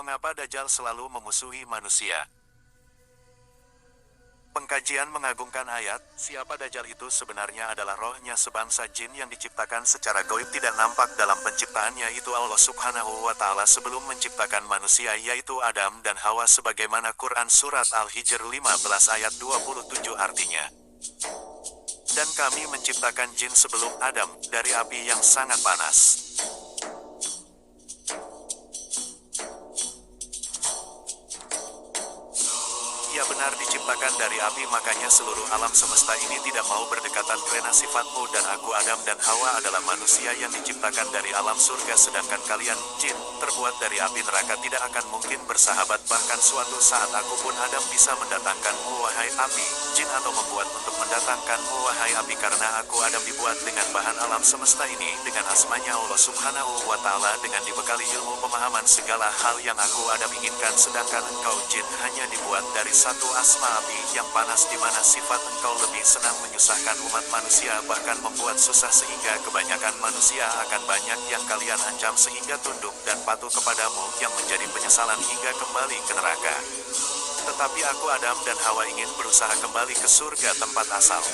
Mengapa Dajjal selalu memusuhi manusia? Pengkajian mengagungkan ayat, siapa Dajjal itu sebenarnya adalah rohnya sebangsa jin yang diciptakan secara gaib tidak nampak dalam penciptaannya itu Allah Subhanahu wa Ta'ala sebelum menciptakan manusia yaitu Adam dan Hawa sebagaimana Quran Surat Al-Hijr 15 ayat 27 artinya. Dan kami menciptakan jin sebelum Adam dari api yang sangat panas. Ia benar diciptakan dari api makanya seluruh alam semesta ini tidak mau berdekatan karena sifatmu dan aku Adam dan Hawa adalah manusia yang diciptakan dari alam surga sedangkan kalian, jin, terbuat dari api neraka tidak akan mungkin bersahabat bahkan suatu saat aku pun Adam bisa mendatangkanmu wahai api, jin atau membuat untuk mendatangkanmu wahai api karena aku Adam dibuat dengan bahan alam semesta ini dengan asmanya Allah Subhanahu wa Ta'ala dengan dibekali ilmu pemahaman segala hal yang aku Adam inginkan sedangkan engkau jin hanya dibuat dari satu asma api yang panas di mana sifat engkau lebih senang menyusahkan umat manusia bahkan membuat susah sehingga kebanyakan manusia akan banyak yang kalian ancam sehingga tunduk dan patuh kepadamu yang menjadi penyesalan hingga kembali ke neraka. Tetapi aku Adam dan Hawa ingin berusaha kembali ke surga tempat asal.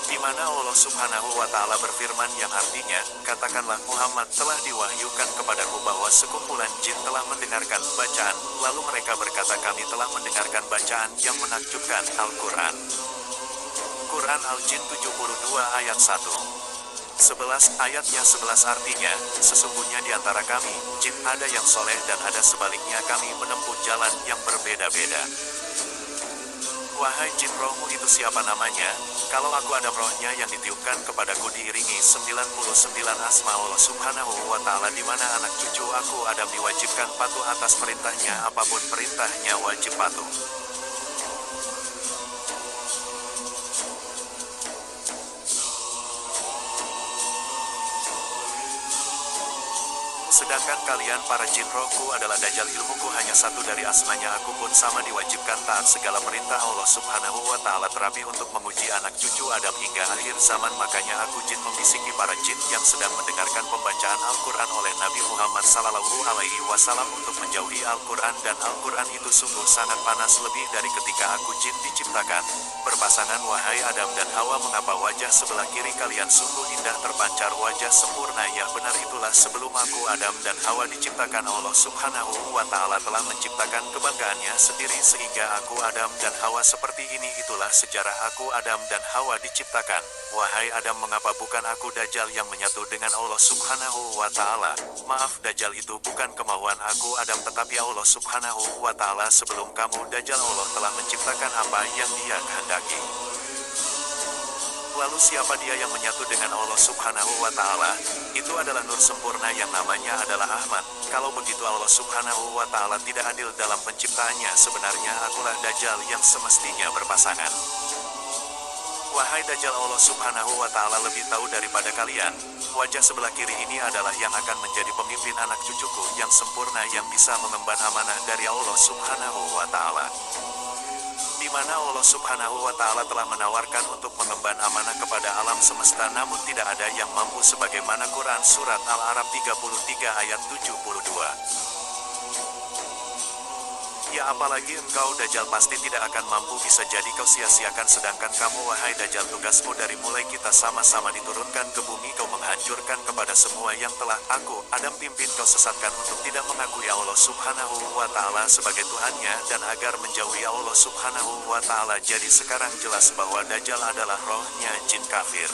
Di mana Allah Subhanahu wa Ta'ala berfirman yang artinya, katakanlah Muhammad telah diwahyukan kepadaku bahwa sekumpulan jin telah mendengarkan bacaan, lalu mereka berkata kami telah mendengarkan bacaan yang menakjubkan Al-Quran. Quran Al-Jin 72 ayat 1. 11 ayatnya 11 artinya, sesungguhnya di antara kami, jin ada yang soleh dan ada sebaliknya kami menempuh jalan yang berbeda-beda. Wahai jin rohmu itu siapa namanya? Kalau aku ada rohnya yang ditiupkan kepadaku diiringi 99 asma Allah Subhanahu wa Ta'ala di mana anak cucu aku Adam diwajibkan patuh atas perintahnya apapun perintahnya wajib patuh. Sedangkan kalian para jin rohku adalah Dajjal ilmuku hanya satu dari asmanya aku pun sama diwajibkan taat segala perintah Allah Subhanahu wa Ta'ala terapi untuk menguji anak cucu Adam hingga akhir zaman makanya aku jin membisiki para jin yang sedang mendengarkan pembacaan Al-Quran oleh Nabi Muhammad Sallallahu Alaihi Wasallam untuk menjauhi Al-Quran dan Al-Quran itu sungguh sangat panas lebih dari ketika aku jin diciptakan. Berpasangan wahai Adam dan Hawa mengapa wajah sebelah kiri kalian sungguh indah terpancar wajah sempurna ya benar itulah sebelum aku Adam dan Hawa diciptakan Allah Subhanahu wa Ta'ala telah menciptakan kebanggaannya sendiri sehingga aku Adam dan Hawa seperti ini itulah sejarah aku Adam dan Hawa diciptakan. Wahai Adam mengapa bukan aku Dajjal yang menyatu dengan Allah Subhanahu wa Ta'ala? Maaf Dajjal itu bukan kemauan aku Adam tetapi Allah Subhanahu wa Ta'ala sebelum kamu Dajjal Allah telah menciptakan apa yang dia kehendaki. Lalu siapa dia yang menyatu dengan Allah Subhanahu wa Ta'ala? Itu adalah nur sempurna yang namanya adalah Ahmad. Kalau begitu Allah Subhanahu wa Ta'ala tidak adil dalam penciptaannya sebenarnya akulah Dajjal yang semestinya berpasangan. Wahai Dajjal Allah Subhanahu wa Ta'ala lebih tahu daripada kalian. Wajah sebelah kiri ini adalah yang akan menjadi pemimpin anak cucuku yang sempurna yang bisa mengemban amanah dari Allah Subhanahu wa Ta'ala. Di mana Allah Subhanahu wa Ta'ala telah menawarkan untuk mengemban amanah kepada alam semesta namun tidak ada yang mampu sebagaimana Quran Surat Al-Araf 33 ayat 72. Ya apalagi engkau Dajjal pasti tidak akan mampu bisa jadi kau sia-siakan sedangkan kamu wahai Dajjal tugasmu dari mulai kita sama-sama diturunkan ke bumi kau menghancurkan kepada semua yang telah aku Adam pimpin kau sesatkan untuk tidak mengakui Allah Subhanahu wa Ta'ala sebagai Tuhannya dan agar menjauhi Allah Subhanahu wa Ta'ala jadi sekarang jelas bahwa Dajjal adalah rohnya jin kafir.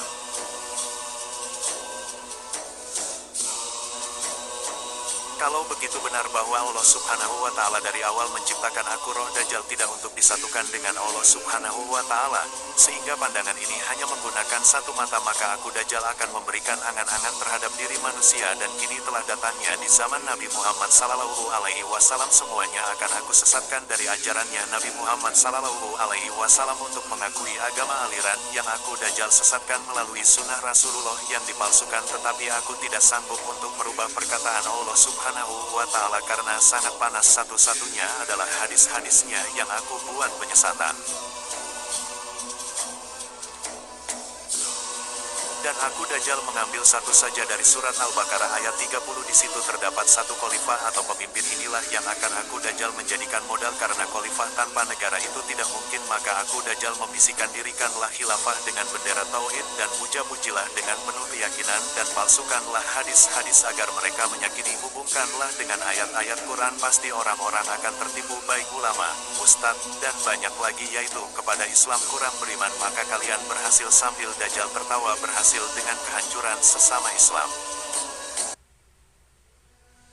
Kalau begitu benar bahwa Allah Subhanahu wa Ta'ala dari awal menciptakan aku roh Dajjal tidak untuk disatukan dengan Allah Subhanahu wa Ta'ala, sehingga pandangan ini hanya menggunakan satu mata maka aku Dajjal akan memberikan angan-angan terhadap diri manusia dan kini telah datangnya di zaman Nabi Muhammad Sallallahu Alaihi Wasallam semuanya akan aku sesatkan dari ajarannya Nabi Muhammad Sallallahu Alaihi Wasallam untuk mengakui agama aliran yang aku Dajjal sesatkan melalui sunnah Rasulullah yang dipalsukan tetapi aku tidak sanggup untuk merubah perkataan Allah Subhanahu wa Ta'ala karena sangat panas satu-satunya adalah hadis-hadisnya yang aku buat penyesatan. Dan aku Dajjal mengambil satu saja dari surat Al-Baqarah ayat 30. Di situ terdapat satu khalifah atau pemimpin, inilah yang akan aku Dajjal menjadikan modal, karena khalifah tanpa negara itu tidak mungkin. Maka aku Dajjal membisikkan, dirikanlah khilafah dengan bendera tauhid dan puja-pujilah dengan penuh keyakinan, dan palsukanlah hadis-hadis agar mereka menyakini, hubungkanlah dengan ayat-ayat Quran, pasti orang-orang akan tertipu, baik ulama, ustadz, dan banyak lagi, yaitu kepada Islam kurang beriman, maka kalian berhasil. Sambil Dajjal tertawa, berhasil dengan kehancuran sesama Islam.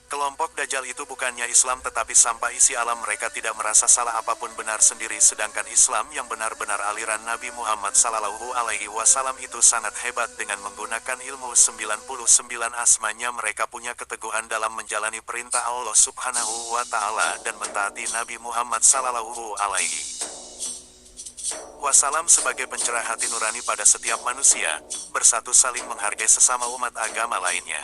Kelompok Dajjal itu bukannya Islam tetapi sampah isi alam, mereka tidak merasa salah apapun, benar sendiri, sedangkan Islam yang benar-benar aliran Nabi Muhammad Sallallahu Alaihi Wasallam itu sangat hebat. Dengan menggunakan ilmu 99 asmanya, mereka punya keteguhan dalam menjalani perintah Allah Subhanahu wa Ta'ala dan mentaati Nabi Muhammad Sallallahu Alaihi Wasallam sebagai pencerah hati nurani pada setiap manusia, bersatu saling menghargai sesama umat agama lainnya.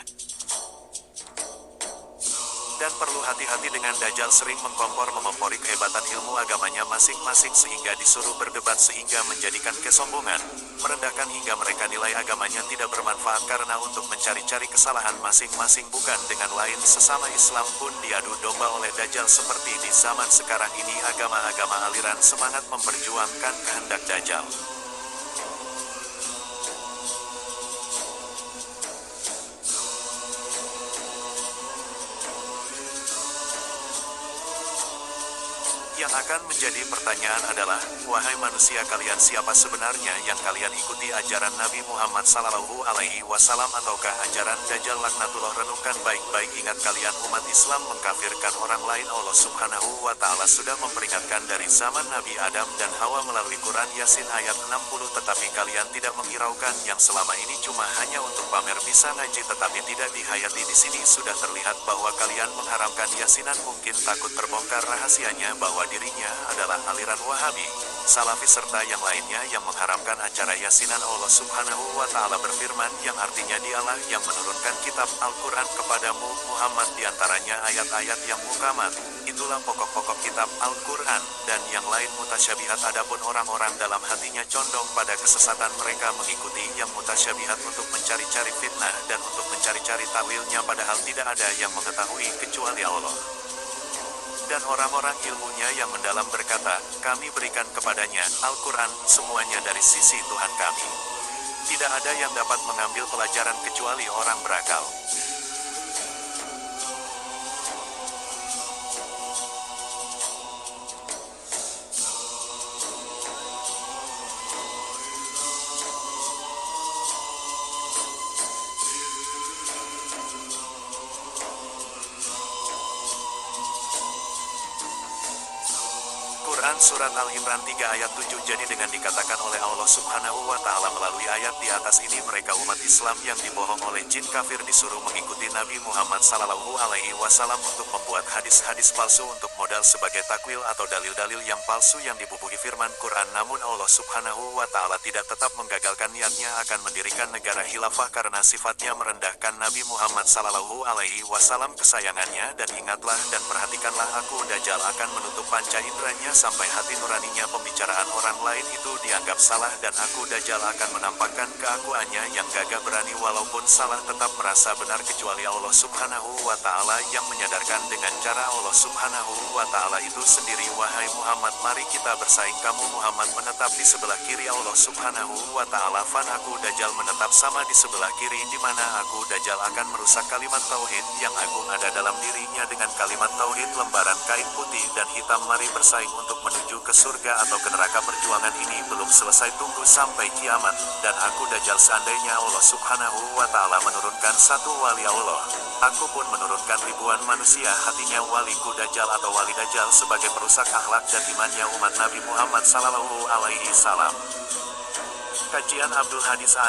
Dan perlu hati-hati dengan Dajjal, sering mengkompor memempori kehebatan ilmu agamanya masing-masing sehingga disuruh berdebat, sehingga menjadikan kesombongan, merendahkan hingga mereka nilai agamanya tidak bermanfaat karena untuk mencari-cari kesalahan masing-masing, bukan dengan lain. Sesama Islam pun diadu domba oleh Dajjal, seperti di zaman sekarang ini agama-agama aliran semangat memperjuangkan kehendak Dajjal. Yang akan menjadi pertanyaan adalah, wahai manusia, kalian siapa sebenarnya yang kalian ikuti? Ajaran Nabi Muhammad Sallallahu Alaihi Wasallam ataukah ajaran Dajjal laknatullah? Renungkan baik-baik, ingat kalian umat Islam mengkafirkan orang lain. Allah Subhanahu wa Ta'ala sudah memperingatkan dari zaman Nabi Adam dan Hawa melalui Quran Yasin ayat 60, tetapi kalian tidak menghiraukan. Yang selama ini cuma hanya untuk pamer bisa ngaji tetapi tidak dihayati. Di sini sudah terlihat bahwa kalian mengharamkan yasinan, mungkin takut terbongkar rahasianya bahwa dirinya adalah aliran Wahabi, Salafi serta yang lainnya yang mengharamkan acara yasinan. Allah Subhanahu wa Ta'ala berfirman, yang artinya dialah yang menurunkan kitab Al-Quran kepadamu Muhammad, diantaranya ayat-ayat yang muhkamat, itulah pokok-pokok kitab Al-Quran, dan yang lain mutasyabihat. Adapun orang-orang dalam hatinya condong pada kesesatan, mereka mengikuti yang mutasyabihat untuk mencari-cari fitnah dan untuk mencari-cari takwilnya, padahal tidak ada yang mengetahui kecuali Allah. Dan orang-orang ilmunya yang mendalam berkata, kami berikan kepadanya Al-Quran, semuanya dari sisi Tuhan kami. Tidak ada yang dapat mengambil pelajaran kecuali orang berakal. Quran Surat Al-Imran 3 ayat 7. Jadi dengan dikatakan oleh Allah Subhanahu wa Ta'ala melalui ayat di atas ini, mereka umat Islam yang dibohong oleh jin kafir disuruh mengikuti Nabi Muhammad Sallallahu Alaihi Wasallam untuk membuat hadis-hadis palsu untuk modal sebagai takwil atau dalil-dalil yang palsu yang dibubuhi firman Quran. Namun Allah Subhanahu wa Ta'ala tidak tetap menggagalkan niatnya akan mendirikan negara khilafah karena sifatnya merendahkan Nabi Muhammad Sallallahu Alaihi Wasallam kesayangannya. Dan ingatlah dan perhatikanlah, aku Dajjal akan menutup panca inderanya sampai hati nuraninya pembicaraan orang lain itu dianggap salah, dan aku Dajjal akan menampakkan keakuannya yang gagah berani walaupun salah tetap merasa benar, kecuali Allah Subhanahu wa Ta'ala yang menyadarkan dengan cara Allah Subhanahu wa Ta'ala itu sendiri. Wahai Muhammad, mari kita bersaing. Kamu Muhammad menetap di sebelah kiri Allah Subhanahu wa Ta'ala, fan aku Dajjal menetap sama di sebelah kiri, di mana aku Dajjal akan merusak kalimat tauhid yang agung ada dalam dirinya dengan kalimat tauhid lembaran kain putih dan hitam. Mari bersaing untuk menuju ke surga atau ke neraka. Perjuangan ini belum selesai, tunggu sampai kiamat. Dan aku Dajjal, seandainya Allah Subhanahu wa Ta'ala menurunkan satu wali Allah, aku pun menurunkan ribuan manusia. Hatinya waliku Dajjal atau wali Dajjal sebagai perusak akhlak dan imannya umat Nabi Muhammad Sallallahu Alaihi Wasallam. Kajian Abdul Hadis An